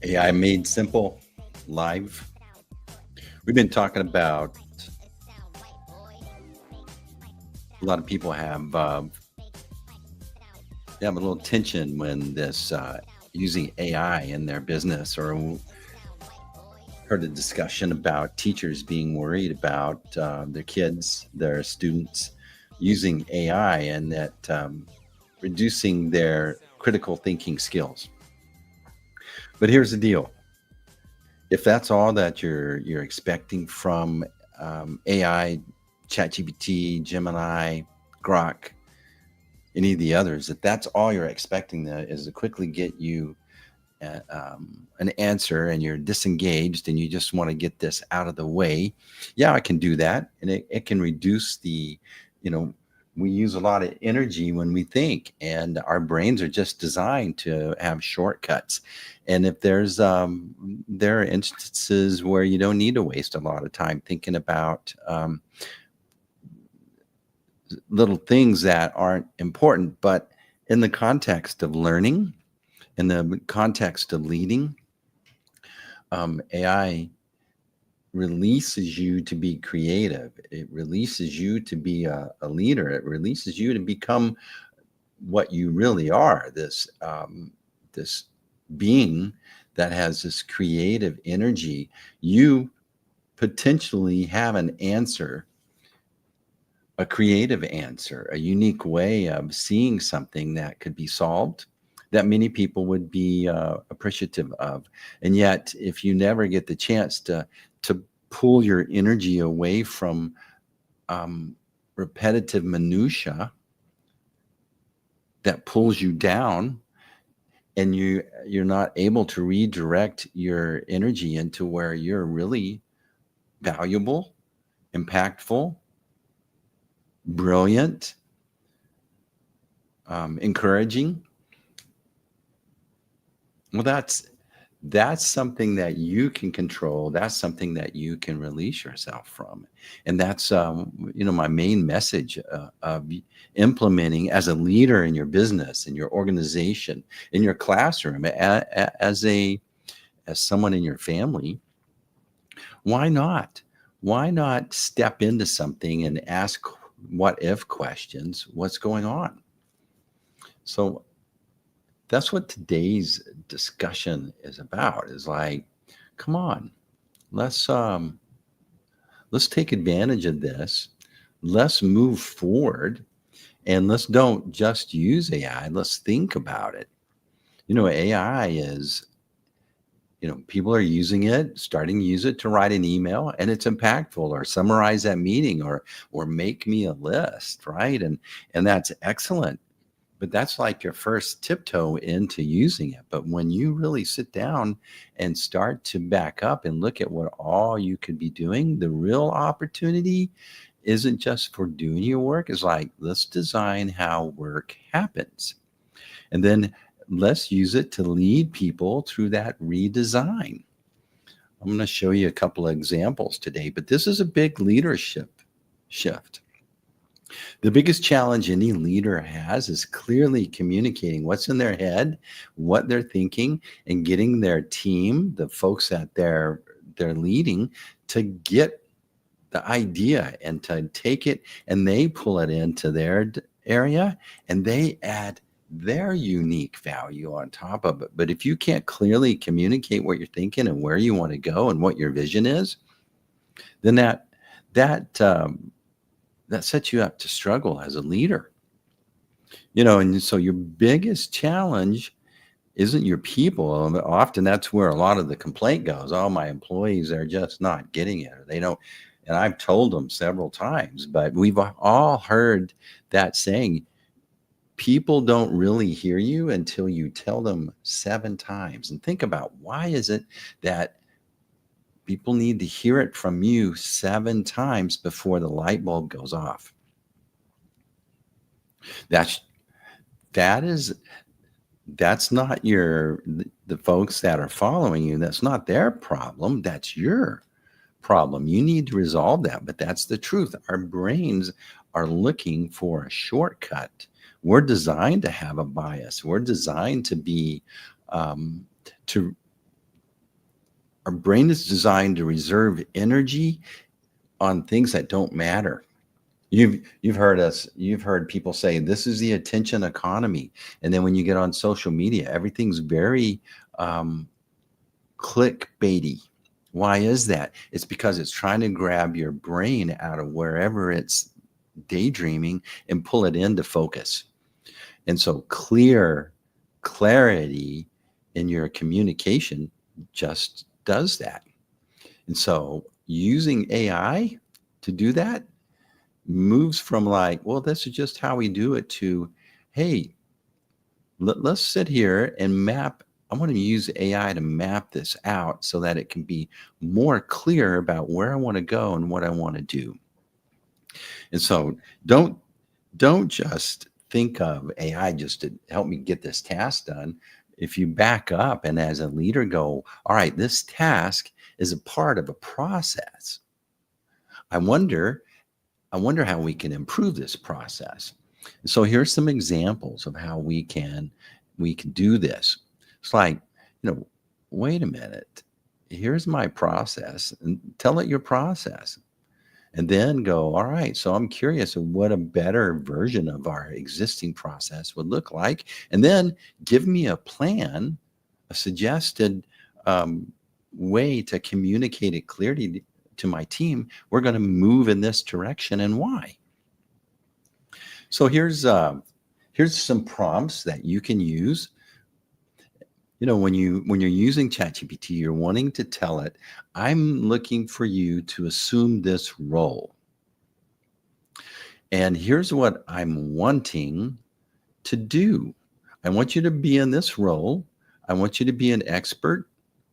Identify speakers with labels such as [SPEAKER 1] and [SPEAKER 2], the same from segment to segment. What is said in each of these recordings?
[SPEAKER 1] AI Made Simple live. We've been talking about a lot of people have a little tension when this using AI in their business, or heard a discussion about teachers being worried about their kids, their students using AI, and that reducing their critical thinking skills. But here's the deal: if that's all that you're expecting from AI, ChatGPT, Gemini, Grok, any of the others, if that's all you're expecting is to quickly get you an answer, and you're disengaged and you just want to get this out of the way, yeah, I can do that. And it can reduce you know, we use a lot of energy when we think, and our brains are just designed to have shortcuts. And if there are instances where you don't need to waste a lot of time thinking about little things that aren't important, but in the context of learning, in the context of leading, AI releases you to be creative. It releases you to be a leader. It releases you to become what you really are. This being that has this creative energy. You potentially have an answer, a creative answer, a unique way of seeing something that could be solved, that many people would be appreciative of. And yet, if you never get the chance to pull your energy away from repetitive minutia that pulls you down, and you're not able to redirect your energy into where you're really valuable, impactful, brilliant, encouraging, well, that's something that you can control. That's something that you can release yourself from. And that's my main message of implementing as a leader in your business, in your organization, in your classroom, as someone in your family. Why not? Why not step into something and ask what if questions? What's going on? So that's what today's discussion is about. Is like, come on, let's let's take advantage of this. Let's move forward, and let's don't just use AI. Let's think about it. AI is, people are using it, starting to use it to write an email, and it's impactful, or summarize that meeting, or make me a list, right? And that's excellent. But that's like your first tiptoe into using it. But when you really sit down and start to back up and look at what all you could be doing, the real opportunity isn't just for doing your work. It's like, let's design how work happens. And then let's use it to lead people through that redesign. I'm going to show you a couple of examples today, but this is a big leadership shift. The biggest challenge any leader has is clearly communicating what's in their head, what they're thinking, and getting their team, the folks that they're leading, to get the idea and to take it, and they pull it into their area, and they add their unique value on top of it. But if you can't clearly communicate what you're thinking and where you want to go and what your vision is, then that sets you up to struggle as a leader. And so your biggest challenge isn't your people. Often that's where a lot of the complaint goes. Oh, my employees are just not getting it, or they don't. And I've told them several times, but we've all heard that saying: people don't really hear you until you tell them 7 times. And think about, why is it that people need to hear it from you 7 times before the light bulb goes off? That's that's not the folks that are following you. That's not their problem. That's your problem. You need to resolve that. But that's the truth. Our brains are looking for a shortcut. We're designed to have a bias. We're designed to be to Our brain is designed to reserve energy on things that don't matter. You've heard people say this is the attention economy. And then when you get on social media, everything's very um, clickbaity. Why is that? It's because it's trying to grab your brain out of wherever it's daydreaming and pull it into focus. And so clarity in your communication just does that. And so using AI to do that moves from like, well, this is just how we do it to, hey, let's sit here and map. I want to use AI to map this out so that it can be more clear about where I want to go and what I want to do. And so don't just think of AI just to help me get this task done. If you back up and as a leader go, all right, this task is a part of a process. I wonder how we can improve this process. So here's some examples of how we can do this. It's like, wait a minute. Here's my process, and tell it your process. And then go, all right, so I'm curious of what a better version of our existing process would look like. And then give me a plan, a suggested way to communicate it clearly to my team. We're going to move in this direction and why. So here's some prompts that you can use. When you're using ChatGPT, you're wanting to tell it, I'm looking for you to assume this role. And here's what I'm wanting to do. I want you to be in this role. I want you to be an expert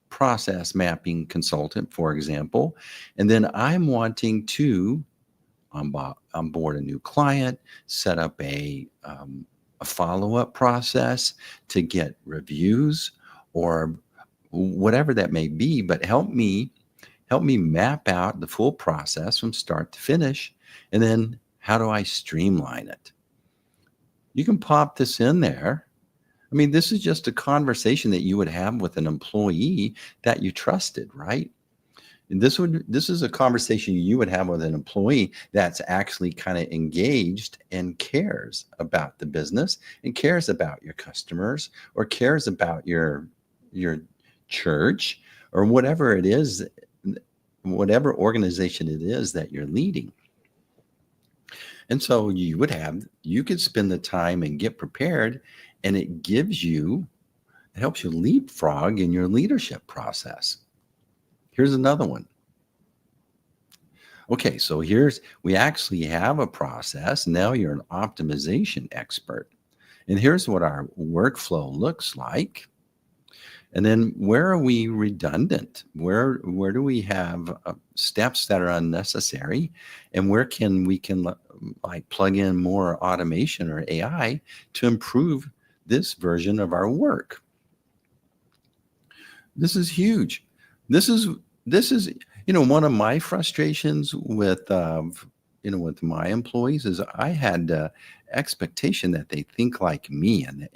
[SPEAKER 1] process mapping consultant, for example. And then I'm wanting to onboard a new client, set up a follow-up process to get reviews or whatever that may be, but help me map out the full process from start to finish. And then how do I streamline it? You can pop this in there. I mean, this is just a conversation that you would have with an employee that you trusted, right? And this is a conversation you would have with an employee that's actually kind of engaged and cares about the business and cares about your customers or cares about your church or whatever it is, whatever organization it is that you're leading. And so you could spend the time and get prepared, and it helps you leapfrog in your leadership process. Here's another one. Okay, so we actually have a process. Now you're an optimization expert. And here's what our workflow looks like. And then where are we redundant? Where do we have steps that are unnecessary? And where can we like plug in more automation or AI to improve this version of our work? This is huge. This is one of my frustrations with with my employees is I had expectation that they think like me, and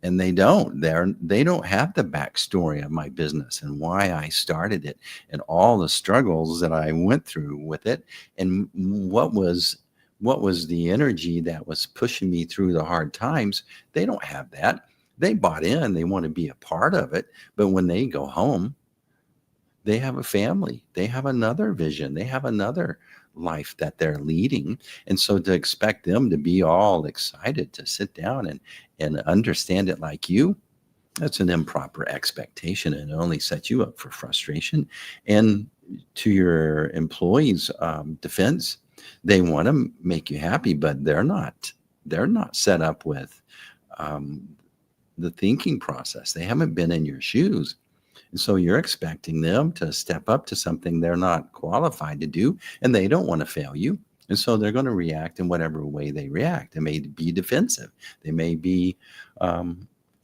[SPEAKER 1] they don't. They don't have the backstory of my business and why I started it and all the struggles that I went through with it and what was the energy that was pushing me through the hard times. They don't have that. They bought in, they want to be a part of it, but when they go home, they have a family, they have another vision, they have another life that they're leading. And so to expect them to be all excited to sit down and understand it like you, that's an improper expectation and it only sets you up for frustration. And to your employees' defense, they want to make you happy, but they're not set up with the thinking process. They haven't been in your shoes. And so you're expecting them to step up to something they're not qualified to do, and they don't want to fail you. And so they're going to react in whatever way they react. They may be defensive. They may be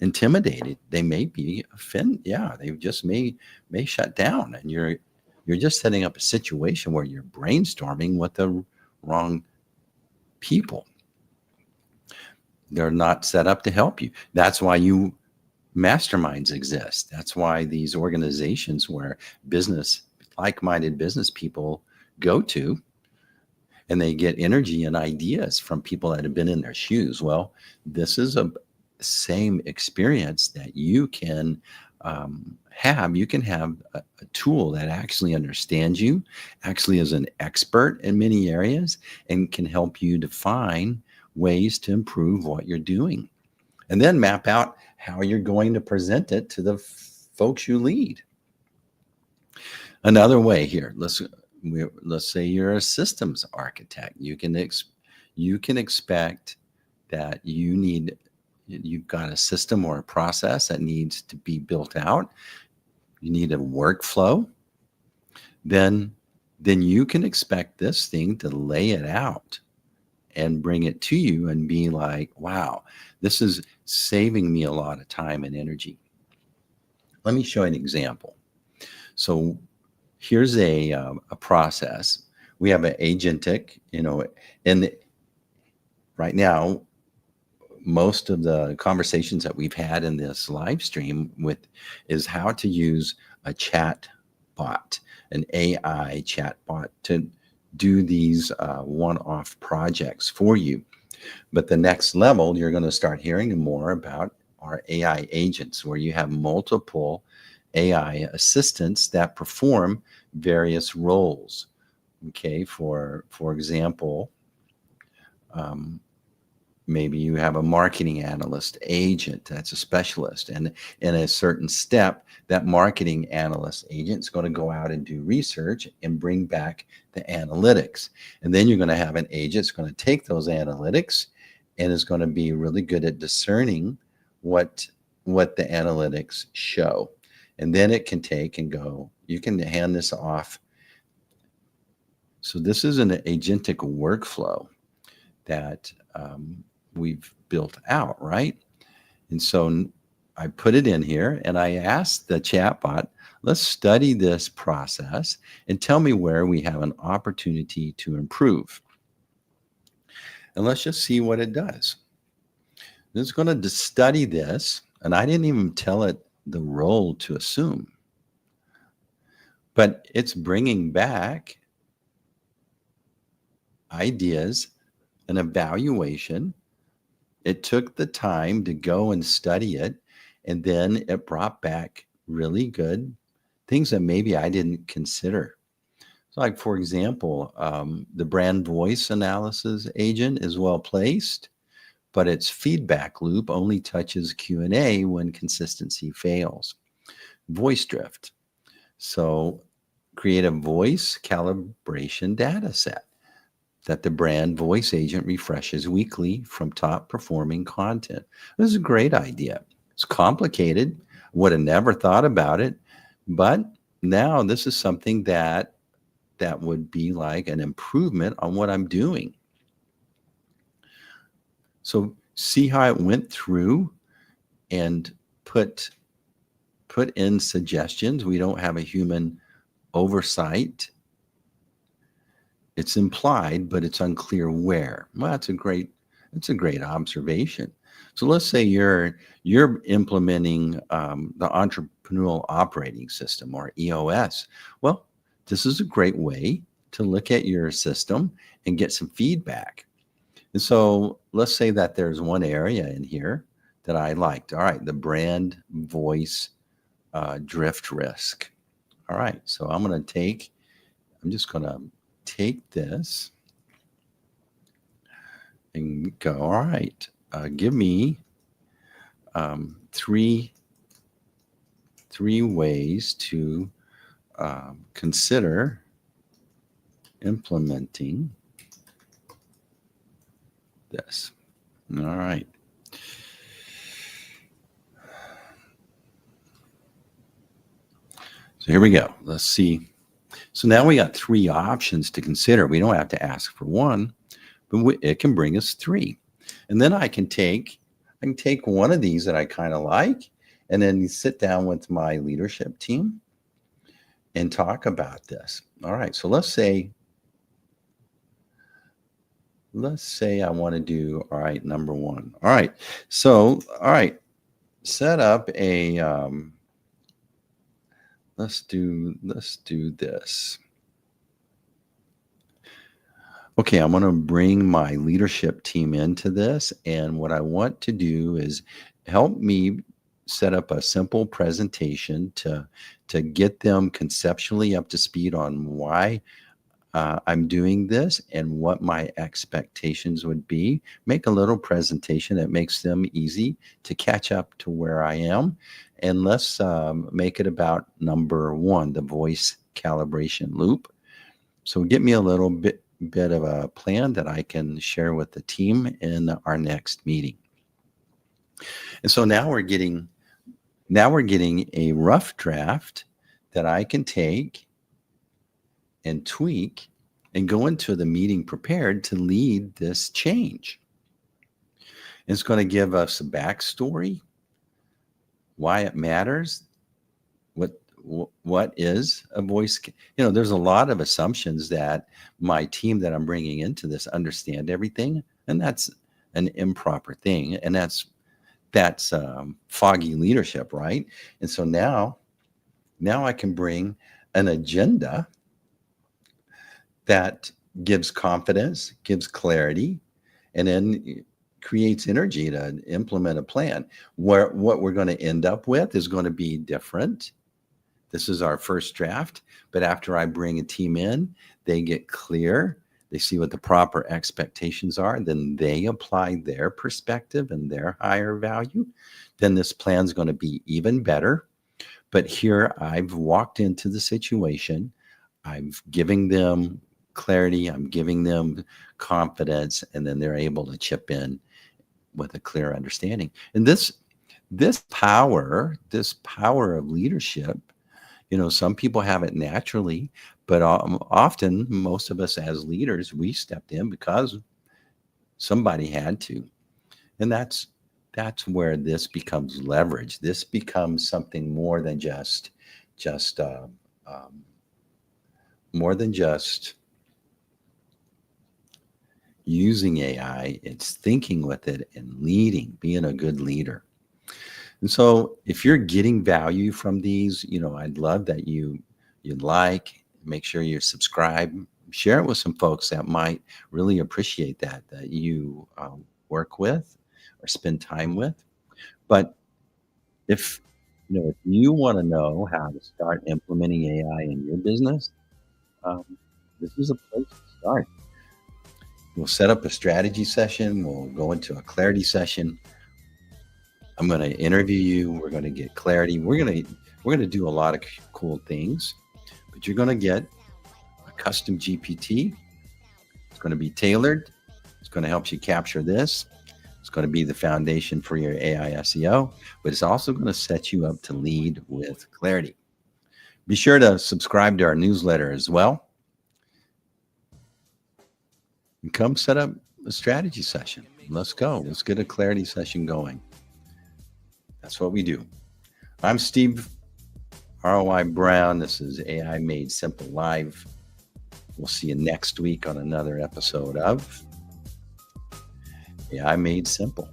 [SPEAKER 1] intimidated. They may be offended. Yeah, they just may shut down. And you're just setting up a situation where you're brainstorming with the wrong people. They're not set up to help you. That's why you Masterminds exist. That's why these organizations where like-minded business people go to, and they get energy and ideas from people that have been in their shoes. Well, this is a same experience that you can have. You can have a tool that actually understands you, actually is an expert in many areas, and can help you define ways to improve what you're doing. And then map out how you're going to present it to the folks you lead. Another way here, let's say you're a systems architect. You can expect that you've got a system or a process that needs to be built out. You need a workflow. Then you can expect this thing to lay it out and bring it to you and be like, wow, this is saving me a lot of time and energy. Let me show you an example. So here's a process. We have an agentic, and right now, most of the conversations that we've had in this live stream is how to use a chat bot, an AI chat bot, to do these one-off projects for you. But the next level, you're going to start hearing more about our AI agents, where you have multiple AI assistants that perform various roles. Okay, for example, maybe you have a marketing analyst agent that's a specialist, and in a certain step, that marketing analyst agent is going to go out and do research and bring back the analytics. And then you're going to have an agent that's going to take those analytics and is going to be really good at discerning what the analytics show. And then it can take and go, you can hand this off. So this is an agentic workflow that we've built out, right? And so I put it in here and I asked the chatbot, let's study this process and tell me where we have an opportunity to improve. And let's just see what it does. It's going to study this, and I didn't even tell it the role to assume, but it's bringing back ideas, an evaluation. It took the time to go and study it, and then it brought back really good things that maybe I didn't consider. So, like, for example, the brand voice analysis agent is well placed, but its feedback loop only touches Q&A when consistency fails. Voice drift. So create a voice calibration data set that the brand voice agent refreshes weekly from top performing content. This is a great idea. It's complicated. Would have never thought about it, but now this is something that would be like an improvement on what I'm doing. So see how it went through and put in suggestions. We don't have a human oversight. It's implied, but it's unclear where. Well, that's a great observation. So let's say you're implementing the entrepreneurial operating system, or EOS. Well, this is a great way to look at your system and get some feedback. And so let's say that there's one area in here that I liked. All right, the brand voice drift risk. All right, so I'm just going to take this and go, all right, give me three ways to consider implementing this. All right. So here we go. Let's see. So now we got three options to consider. We don't have to ask for one, but it can bring us three. And then I can take one of these that I kind of like, and then sit down with my leadership team and talk about this. All right. So let's say I want to do, all right, number one. All right. So set up a let's do this. Okay, I'm going to bring my leadership team into this, and what I want to do is help me set up a simple presentation to get them conceptually up to speed on why I'm doing this and what my expectations would be. Make a little presentation that makes them easy to catch up to where I am. And let's make it about number one, the voice calibration loop. So get me a little bit of a plan that I can share with the team in our next meeting. And so now we're getting a rough draft that I can take and tweak and go into the meeting prepared to lead this change. It's going to give us a backstory, why it matters, what is a voice. There's a lot of assumptions that my team that I'm bringing into this understand everything, and that's an improper thing, and that's foggy leadership, right? And so now I can bring an agenda that gives confidence, gives clarity, and then creates energy to implement a plan. What we're going to end up with is going to be different. This is our first draft, but after I bring a team in, they get clear, they see what the proper expectations are, then they apply their perspective and their higher value. Then this plan's going to be even better. But here I've walked into the situation, I'm giving them clarity, I'm giving them confidence, and then they're able to chip in with a clear understanding. And this power of leadership, some people have it naturally, but often most of us as leaders, we stepped in because somebody had to. And that's where this becomes leverage. This becomes something more than just more than just using AI. It's thinking with it and leading, being a good leader. And so if you're getting value from these, I'd love that you'd make sure you subscribe, share it with some folks that might really appreciate that you work with or spend time with. But if if you want to know how to start implementing AI in your business, um, this is a place to start. We'll set up a strategy session. We'll go into a clarity session. I'm going to interview you. We're going to get clarity. We're going to do a lot of cool things, but you're going to get a custom GPT. It's going to be tailored. It's going to help you capture this. It's going to be the foundation for your AI SEO, but it's also going to set you up to lead with clarity. Be sure to subscribe to our newsletter as well. And come set up a strategy session. Let's go. Let's get a clarity session going. That's what we do. I'm Steve ROI Brown. This is AI Made Simple Live. We'll see you next week on another episode of AI Made Simple.